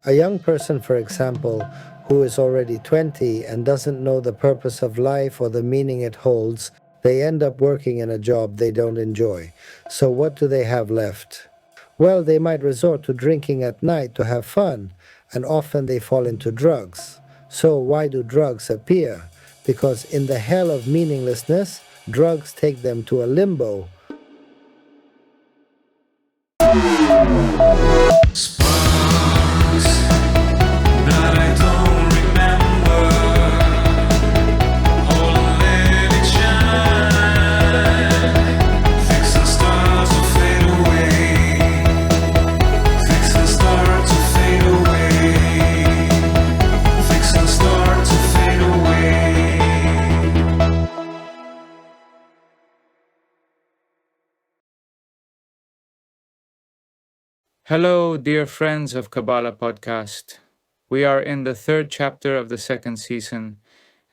A young person, for example, who is already 20 and doesn't know the purpose of life or the meaning it holds, they end up working in a job they don't enjoy. So what do they have left? Well, they might resort to drinking at night to have fun, and often they fall into drugs. So why do drugs appear? Because in the hell of meaninglessness, drugs take them to a limbo. Hello, dear friends of Kabbalah Podcast. We are in the third chapter of the second season,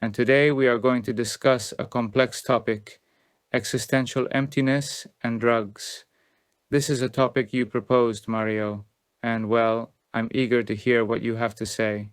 and today we are going to discuss a complex topic, existential emptiness and drugs. This is a topic you proposed, Mario, and well, I'm eager to hear what you have to say.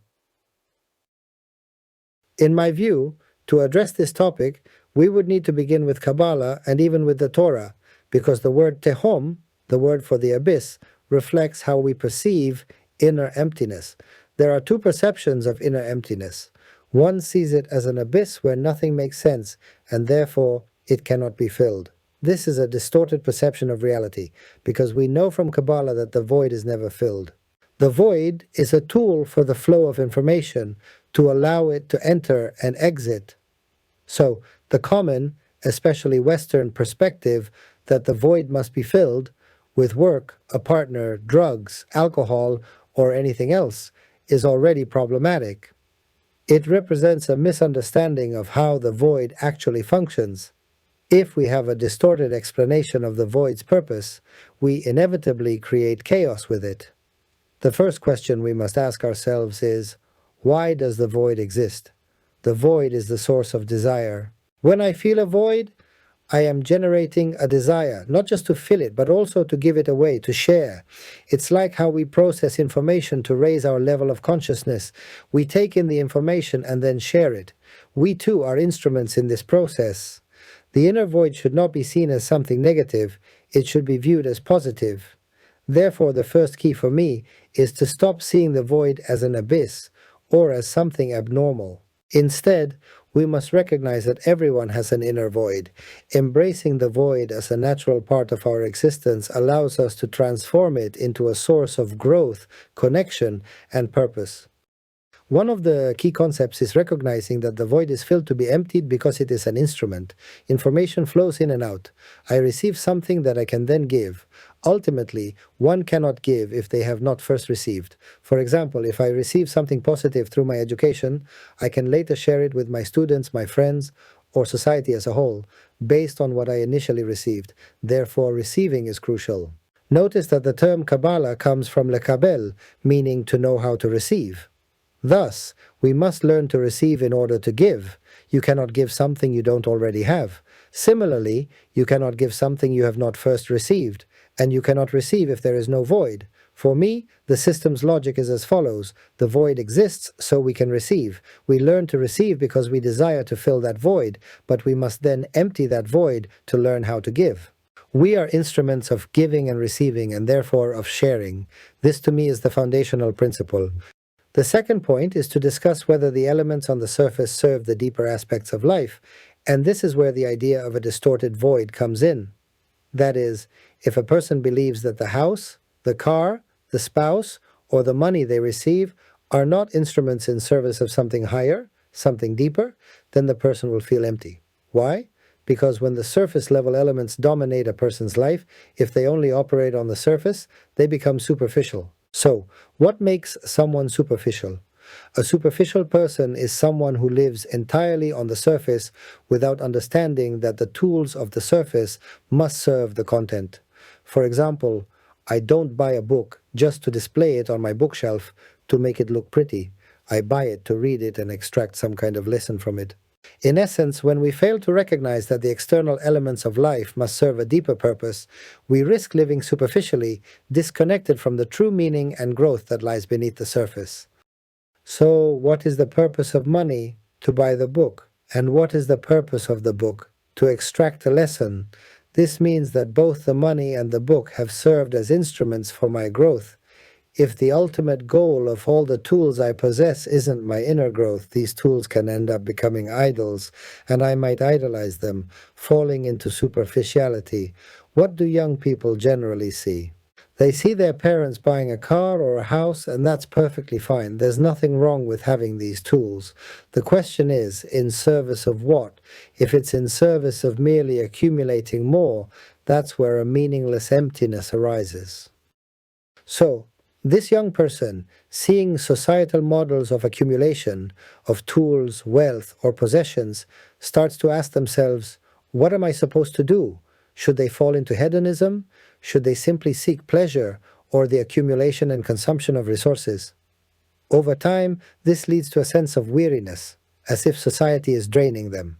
In my view, to address this topic, we would need to begin with Kabbalah and even with the Torah, because the word tehom, the word for the abyss, reflects how we perceive inner emptiness. There are two perceptions of inner emptiness. One sees it as an abyss where nothing makes sense, and therefore it cannot be filled. This is a distorted perception of reality, because we know from Kabbalah that the void is never filled. The void is a tool for the flow of information to allow it to enter and exit. So, the common, especially Western perspective that the void must be filled with work, a partner, drugs, alcohol, or anything else is already problematic. It represents a misunderstanding of how the void actually functions. If we have a distorted explanation of the void's purpose, we inevitably create chaos with it. The first question we must ask ourselves is, why does the void exist? The void is the source of desire. When I feel a void, I am generating a desire, not just to fill it, but also to give it away, to share. It's like how we process information to raise our level of consciousness. We take in the information and then share it. We too are instruments in this process. The inner void should not be seen as something negative. It should be viewed as positive. Therefore, the first key for me is to stop seeing the void as an abyss or as something abnormal. Instead, we must recognize that everyone has an inner void. Embracing the void as a natural part of our existence allows us to transform it into a source of growth, connection, and purpose. One of the key concepts is recognizing that the void is filled to be emptied because it is an instrument. Information flows in and out. I receive something that I can then give. Ultimately, one cannot give if they have not first received. For example, if I receive something positive through my education, I can later share it with my students, my friends, or society as a whole, based on what I initially received. Therefore, receiving is crucial. Notice that the term Kabbalah comes from lekabel, meaning to know how to receive. Thus, we must learn to receive in order to give. You cannot give something you don't already have. Similarly, you cannot give something you have not first received, and you cannot receive if there is no void. For me, the system's logic is as follows. The void exists so we can receive. We learn to receive because we desire to fill that void, but we must then empty that void to learn how to give. We are instruments of giving and receiving, and therefore of sharing. This to me is the foundational principle. The second point is to discuss whether the elements on the surface serve the deeper aspects of life, and this is where the idea of a distorted void comes in. That is, if a person believes that the house, the car, the spouse, or the money they receive are not instruments in service of something higher, something deeper, then the person will feel empty. Why? Because when the surface level elements dominate a person's life, if they only operate on the surface, they become superficial. So, what makes someone superficial? A superficial person is someone who lives entirely on the surface without understanding that the tools of the surface must serve the content. For example, I don't buy a book just to display it on my bookshelf to make it look pretty. I buy it to read it and extract some kind of lesson from it. In essence, when we fail to recognize that the external elements of life must serve a deeper purpose, we risk living superficially, disconnected from the true meaning and growth that lies beneath the surface. So, what is the purpose of money? To buy the book. And what is the purpose of the book? To extract a lesson. This means that both the money and the book have served as instruments for my growth. If the ultimate goal of all the tools I possess isn't my inner growth, these tools can end up becoming idols, and I might idolize them, falling into superficiality. What do young people generally see? They see their parents buying a car or a house, and that's perfectly fine. There's nothing wrong with having these tools. The question is, in service of what? If it's in service of merely accumulating more, that's where a meaningless emptiness arises. So, this young person, seeing societal models of accumulation, of tools, wealth, or possessions, starts to ask themselves, what am I supposed to do? Should they fall into hedonism? Should they simply seek pleasure or the accumulation and consumption of resources? Over time, this leads to a sense of weariness, as if society is draining them.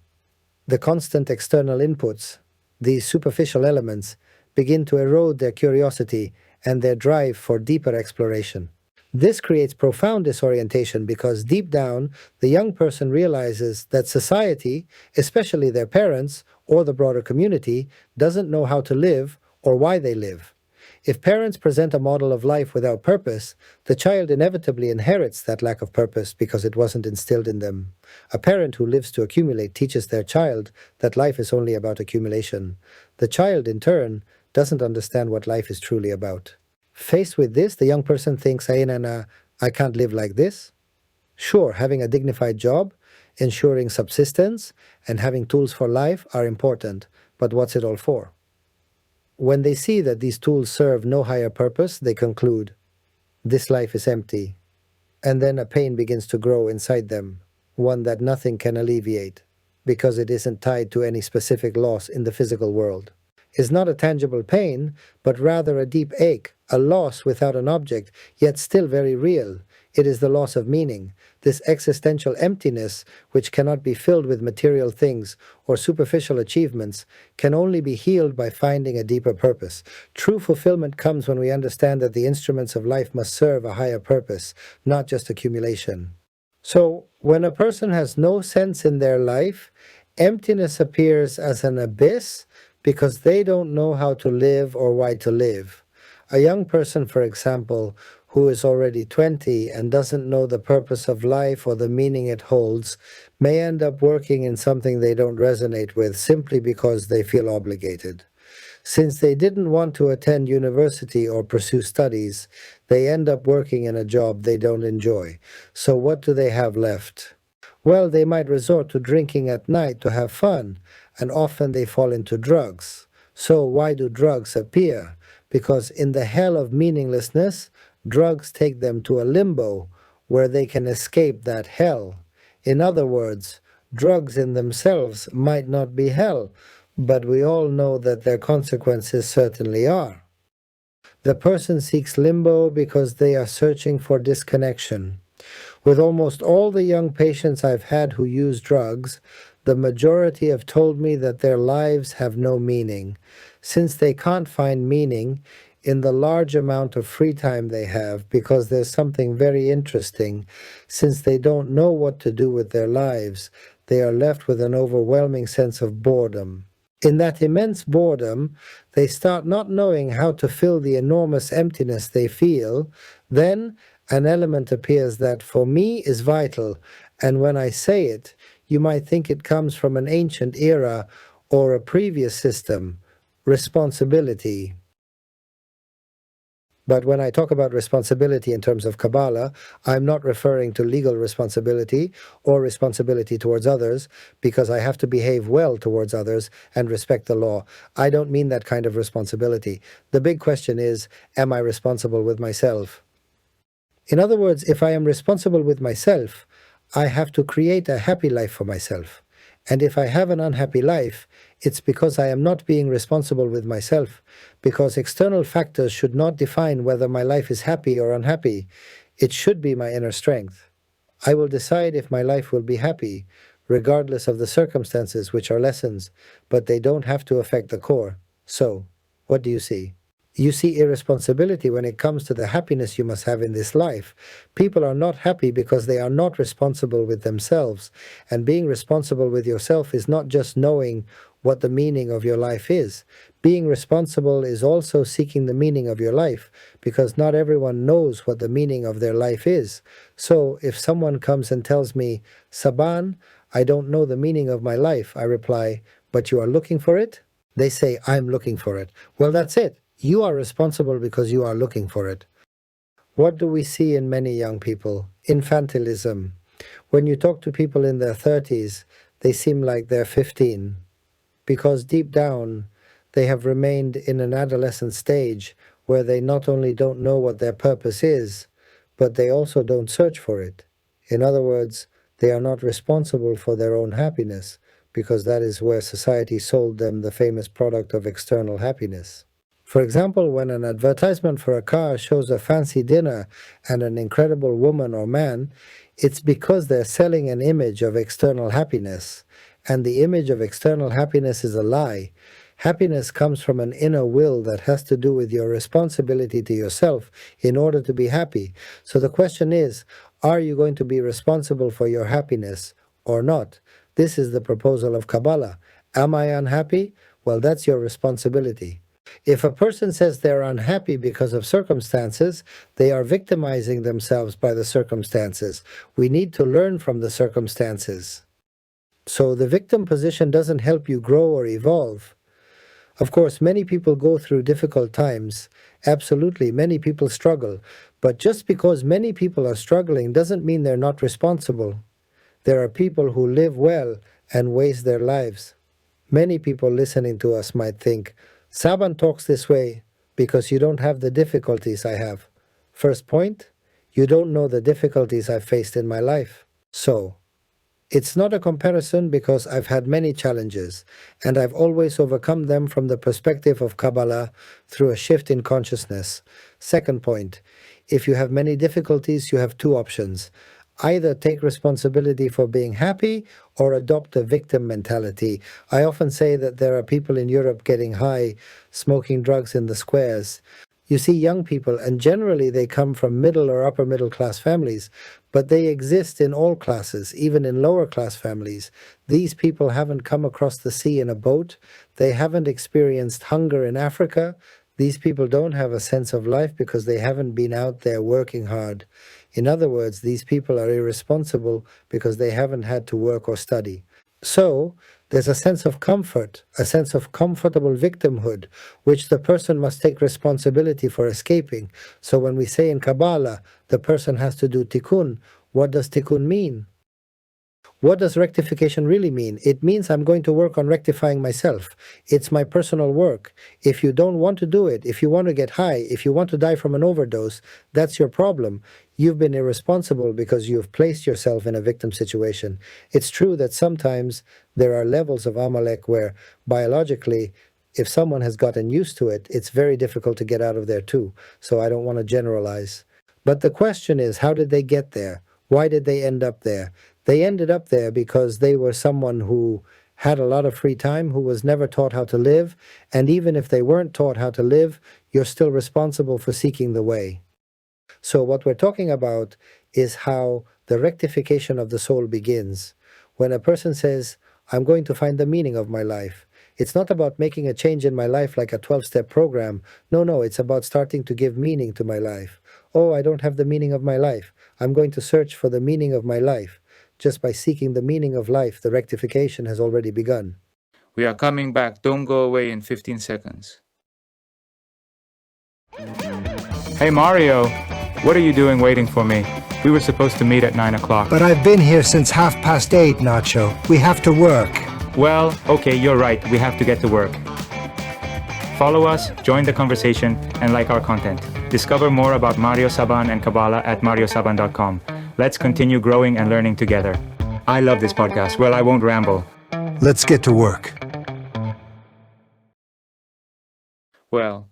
The constant external inputs, these superficial elements, begin to erode their curiosity and their drive for deeper exploration. This creates profound disorientation because deep down, the young person realizes that society, especially their parents or the broader community, doesn't know how to live or why they live. If parents present a model of life without purpose, the child inevitably inherits that lack of purpose because it wasn't instilled in them. A parent who lives to accumulate teaches their child that life is only about accumulation. The child, in turn, doesn't understand what life is truly about. Faced with this, the young person thinks, I can't live like this. Sure, having a dignified job, ensuring subsistence, and having tools for life are important, but what's it all for? When they see that these tools serve no higher purpose, they conclude, this life is empty. And then a pain begins to grow inside them, one that nothing can alleviate, because it isn't tied to any specific loss in the physical world. Is not a tangible pain, but rather a deep ache, a loss without an object, yet still very real. It is the loss of meaning, this existential emptiness which cannot be filled with material things or superficial achievements, can only be healed by finding a deeper purpose. True fulfillment comes when we understand that the instruments of life must serve a higher purpose, not just accumulation. So, when a person has no sense in their life, emptiness appears as an abyss, because they don't know how to live or why to live. A young person, for example, who is already 20 and doesn't know the purpose of life or the meaning it holds, may end up working in something they don't resonate with simply because they feel obligated. Since they didn't want to attend university or pursue studies, they end up working in a job they don't enjoy. So what do they have left? Well, they might resort to drinking at night to have fun, and often they fall into drugs. So why do drugs appear? Because in the hell of meaninglessness, drugs take them to a limbo where they can escape that hell. In other words, drugs in themselves might not be hell, but we all know that their consequences certainly are. The person seeks limbo because they are searching for disconnection. With almost all the young patients I've had who use drugs, the majority have told me that their lives have no meaning. Since they can't find meaning in the large amount of free time they have, because there's something very interesting, since they don't know what to do with their lives, they are left with an overwhelming sense of boredom. In that immense boredom, they start not knowing how to fill the enormous emptiness they feel. Then an element appears that for me is vital, and when I say it, you might think it comes from an ancient era or a previous system: responsibility. But when I talk about responsibility in terms of Kabbalah, I'm not referring to legal responsibility or responsibility towards others, because I have to behave well towards others and respect the law. I don't mean that kind of responsibility. The big question is, am I responsible with myself? In other words, if I am responsible with myself, I have to create a happy life for myself. And if I have an unhappy life, it's because I am not being responsible with myself, because external factors should not define whether my life is happy or unhappy. It should be my inner strength. I will decide if my life will be happy, regardless of the circumstances, which are lessons, but they don't have to affect the core. So, what do you see? You see irresponsibility when it comes to the happiness you must have in this life. People are not happy because they are not responsible with themselves. And being responsible with yourself is not just knowing what the meaning of your life is. Being responsible is also seeking the meaning of your life, because not everyone knows what the meaning of their life is. So if someone comes and tells me, Sabán, I don't know the meaning of my life, I reply, but you are looking for it? They say, I'm looking for it. Well, that's it. You are responsible because you are looking for it. What do we see in many young people? Infantilism. When you talk to people in their 30s, they seem like they're 15. Because deep down, they have remained in an adolescent stage where they not only don't know what their purpose is, but they also don't search for it. In other words, they are not responsible for their own happiness, because that is where society sold them the famous product of external happiness. For example, when an advertisement for a car shows a fancy dinner and an incredible woman or man, it's because they're selling an image of external happiness. And the image of external happiness is a lie. Happiness comes from an inner will that has to do with your responsibility to yourself in order to be happy. So the question is, are you going to be responsible for your happiness or not? This is the proposal of Kabbalah. Am I unhappy? Well, that's your responsibility. If a person says they're unhappy because of circumstances, they are victimizing themselves by the circumstances. We need to learn from the circumstances. So the victim position doesn't help you grow or evolve. Of course, many people go through difficult times. Absolutely, many people struggle. But just because many people are struggling doesn't mean they're not responsible. There are people who live well and waste their lives. Many people listening to us might think, Sabán talks this way because you don't have the difficulties I have. First point, you don't know the difficulties I've faced in my life. So, it's not a comparison because I've had many challenges, and I've always overcome them from the perspective of Kabbalah through a shift in consciousness. Second point, if you have many difficulties, you have two options. Either take responsibility for being happy or adopt a victim mentality. I often say that there are people in Europe getting high, smoking drugs in the squares. You see young people, and generally they come from middle or upper middle class families, but they exist in all classes, even in lower class families. These people haven't come across the sea in a boat. They haven't experienced hunger in Africa. These people don't have a sense of life because they haven't been out there working hard. In other words, these people are irresponsible because they haven't had to work or study. So, there's a sense of comfort, a sense of comfortable victimhood, which the person must take responsibility for escaping. So when we say in Kabbalah, the person has to do tikkun, what does tikkun mean? What does rectification really mean? It means I'm going to work on rectifying myself. It's my personal work. If you don't want to do it, if you want to get high, if you want to die from an overdose, that's your problem. You've been irresponsible because you've placed yourself in a victim situation. It's true that sometimes there are levels of Amalek where biologically, if someone has gotten used to it, it's very difficult to get out of there too. So I don't want to generalize. But the question is, how did they get there? Why did they end up there? They ended up there because they were someone who had a lot of free time, who was never taught how to live, and even if they weren't taught how to live, you're still responsible for seeking the way. So what we're talking about is how the rectification of the soul begins. When a person says, I'm going to find the meaning of my life, it's not about making a change in my life like a 12-step program. No, it's about starting to give meaning to my life. Oh, I don't have the meaning of my life. I'm going to search for the meaning of my life. Just by seeking the meaning of life, the rectification has already begun. We are coming back. Don't go away in 15 seconds. Hey Mario, what are you doing waiting for me? We were supposed to meet at 9 o'clock. But I've been here since 8:30, Nacho. We have to work. Well, okay, you're right. We have to get to work. Follow us, join the conversation, and like our content. Discover more about MarioSaban and Kabbalah at MarioSaban.com. Let's continue growing and learning together. I love this podcast. Well, I won't ramble. Let's get to work. Well,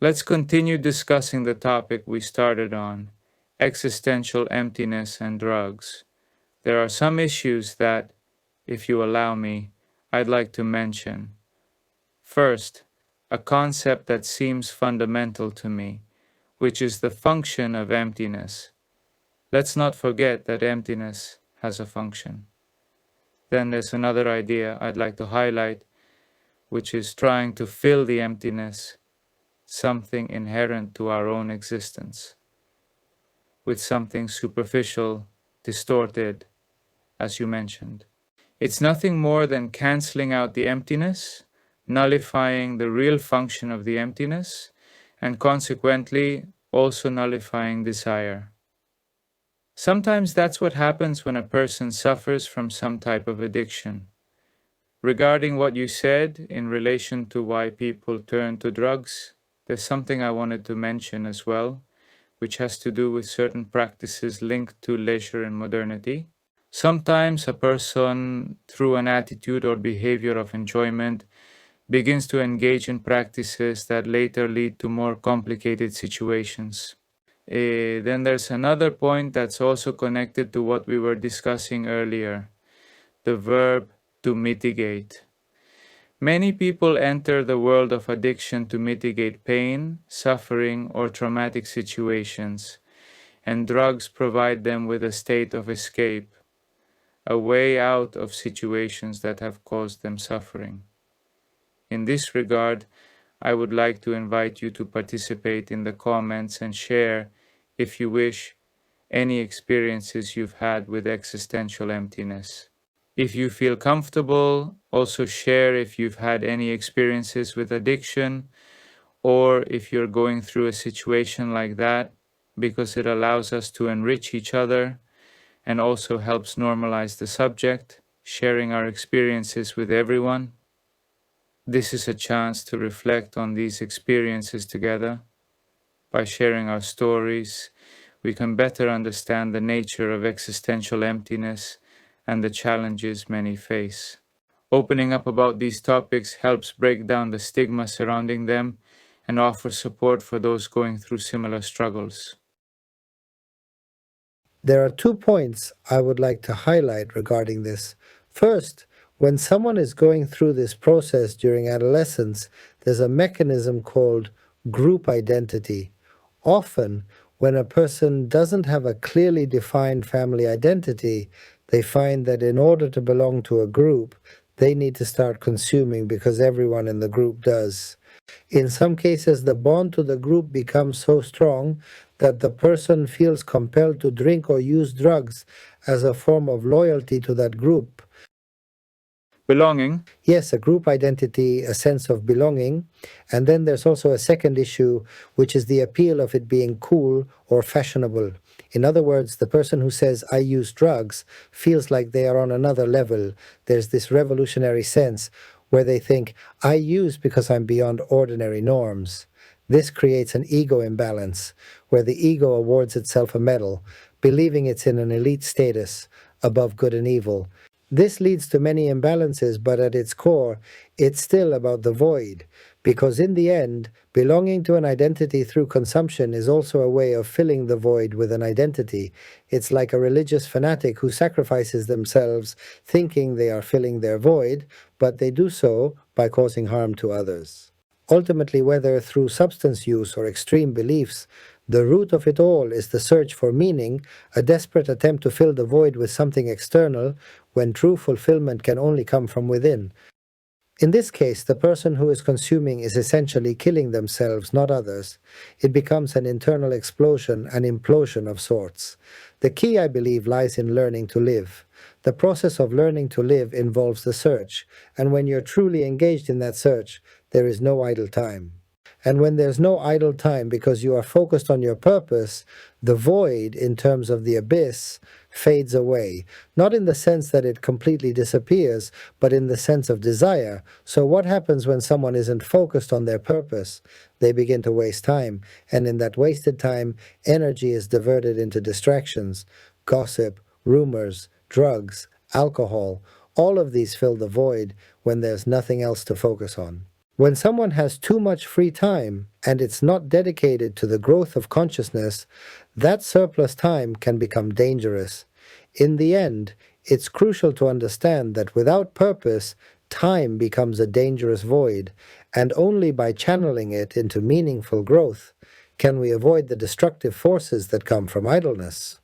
let's continue discussing the topic we started on, existential emptiness and drugs. There are some issues that if you allow me, I'd like to mention. First, a concept that seems fundamental to me, which is the function of emptiness. Let's not forget that emptiness has a function. Then there's another idea I'd like to highlight, which is trying to fill the emptiness, something inherent to our own existence, with something superficial, distorted, as you mentioned. It's nothing more than canceling out the emptiness, nullifying the real function of the emptiness, and consequently also nullifying desire. Sometimes that's what happens when a person suffers from some type of addiction. Regarding what you said in relation to why people turn to drugs, there's something I wanted to mention as well, which has to do with certain practices linked to leisure and modernity. Sometimes a person, through an attitude or behavior of enjoyment, begins to engage in practices that later lead to more complicated situations. Then there's another point that's also connected to what we were discussing earlier, the verb to mitigate. Many people enter the world of addiction to mitigate pain, suffering, or traumatic situations, and drugs provide them with a state of escape, a way out of situations that have caused them suffering. In this regard, I would like to invite you to participate in the comments and share, if you wish, any experiences you've had with existential emptiness. If you feel comfortable, also share if you've had any experiences with addiction, or if you're going through a situation like that, because it allows us to enrich each other and also helps normalize the subject, sharing our experiences with everyone. This is a chance to reflect on these experiences together. By sharing our stories, we can better understand the nature of existential emptiness and the challenges many face. Opening up about these topics helps break down the stigma surrounding them and offer support for those going through similar struggles. There are 2 points I would like to highlight regarding this. First, when someone is going through this process during adolescence, there's a mechanism called group identity. Often, when a person doesn't have a clearly defined family identity, they find that in order to belong to a group, they need to start consuming because everyone in the group does. In some cases, the bond to the group becomes so strong that the person feels compelled to drink or use drugs as a form of loyalty to that group. Belonging. Yes, a group identity, a sense of belonging. And then there's also a second issue, which is the appeal of it being cool or fashionable. In other words, the person who says, I use drugs, feels like they are on another level. There's this revolutionary sense where they think, I use because I'm beyond ordinary norms. This creates an ego imbalance, where the ego awards itself a medal, believing it's in an elite status, above good and evil. This leads to many imbalances, but at its core, it's still about the void, because in the end, belonging to an identity through consumption is also a way of filling the void with an identity. It's like a religious fanatic who sacrifices themselves, thinking they are filling their void, but they do so by causing harm to others. Ultimately, whether through substance use or extreme beliefs, the root of it all is the search for meaning, a desperate attempt to fill the void with something external, when true fulfillment can only come from within. In this case, the person who is consuming is essentially killing themselves, not others. It becomes an internal explosion, an implosion of sorts. The key, I believe, lies in learning to live. The process of learning to live involves the search, and when you're truly engaged in that search, there is no idle time. And when there's no idle time because you are focused on your purpose, the void, in terms of the abyss, fades away. Not in the sense that it completely disappears, but in the sense of desire. So what happens when someone isn't focused on their purpose? They begin to waste time. And in that wasted time, energy is diverted into distractions, gossip, rumors, drugs, alcohol. All of these fill the void when there's nothing else to focus on. When someone has too much free time and it's not dedicated to the growth of consciousness, that surplus time can become dangerous. In the end, It's crucial to understand that without purpose, time becomes a dangerous void, and only by channeling it into meaningful growth can we avoid the destructive forces that come from idleness.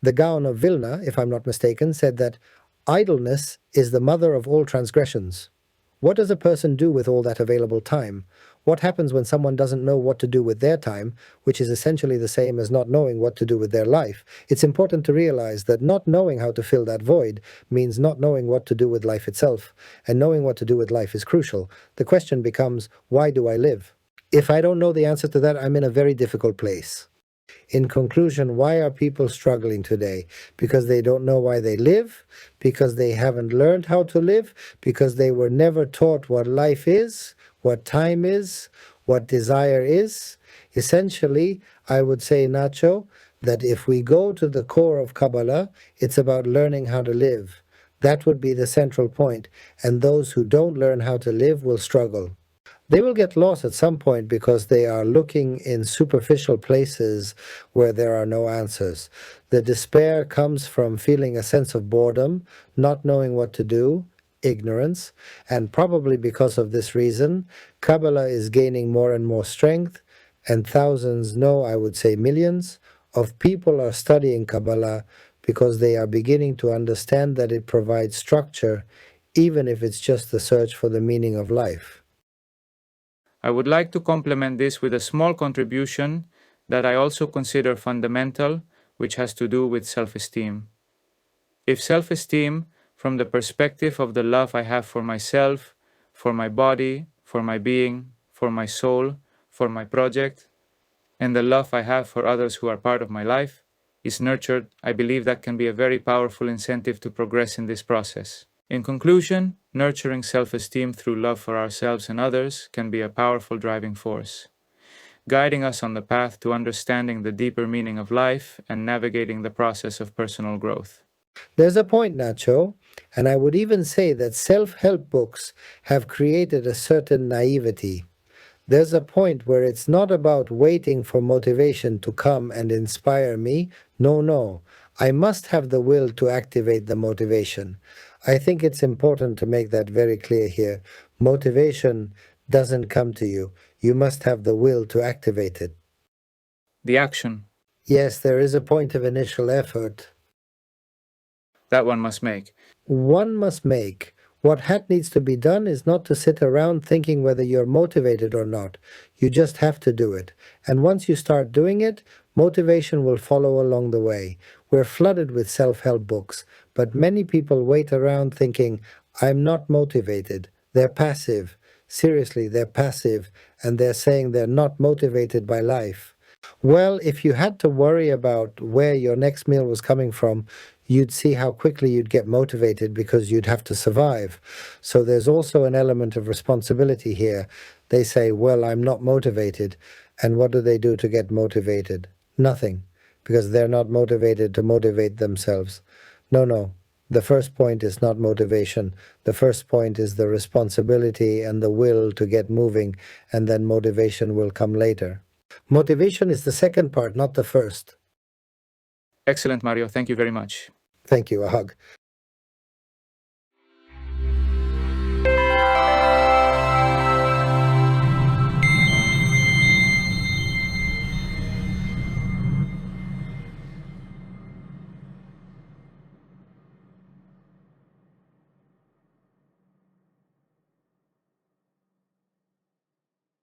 The Gaon of Vilna, if I'm not mistaken, said that idleness is the mother of all transgressions. What does a person do with all that available time? What happens when someone doesn't know what to do with their time, which is essentially the same as not knowing what to do with their life? It's important to realize that not knowing how to fill that void means not knowing what to do with life itself, and knowing what to do with life is crucial. The question becomes, why do I live? If I don't know the answer to that, I'm in a very difficult place. In conclusion, why are people struggling today? Because they don't know why they live, because they haven't learned how to live, because they were never taught what life is, what time is, what desire is. Essentially, I would say, Nacho, that if we go to the core of Kabbalah, it's about learning how to live. That would be the central point, and those who don't learn how to live will struggle. They will get lost at some point because they are looking in superficial places where there are no answers. The despair comes from feeling a sense of boredom, not knowing what to do, ignorance, and probably because of this reason, Kabbalah is gaining more and more strength, and thousands, no, I would say millions, of people are studying Kabbalah because they are beginning to understand that it provides structure, even if it's just the search for the meaning of life. I would like to complement this with a small contribution that I also consider fundamental, which has to do with self-esteem. If self-esteem, from the perspective of the love I have for myself, for my body, for my being, for my soul, for my project, and the love I have for others who are part of my life, is nurtured, I believe that can be a very powerful incentive to progress in this process. In conclusion, nurturing self-esteem through love for ourselves and others can be a powerful driving force, guiding us on the path to understanding the deeper meaning of life and navigating the process of personal growth. There's a point, Nacho, and I would even say that self-help books have created a certain naivety. There's a point where it's not about waiting for motivation to come and inspire me. No. I must have the will to activate the motivation. I think it's important to make that very clear here. Motivation doesn't come to you. You must have the will to activate it. The action. Yes, there is a point of initial effort. That one must make. One must make. What needs to be done is not to sit around thinking whether you're motivated or not. You just have to do it. And once you start doing it, motivation will follow along the way. We're flooded with self-help books, but many people wait around thinking, I'm not motivated. They're passive. Seriously, they're passive, and they're saying they're not motivated by life. Well, if you had to worry about where your next meal was coming from, you'd see how quickly you'd get motivated because you'd have to survive. So there's also an element of responsibility here. They say, well, I'm not motivated. And what do they do to get motivated? Nothing, because they're not motivated to motivate themselves. No. The first point is not motivation. The first point is the responsibility and the will to get moving, and then motivation will come later. Motivation is the second part, not the first. Excellent, Mario. Thank you very much. Thank you. A hug.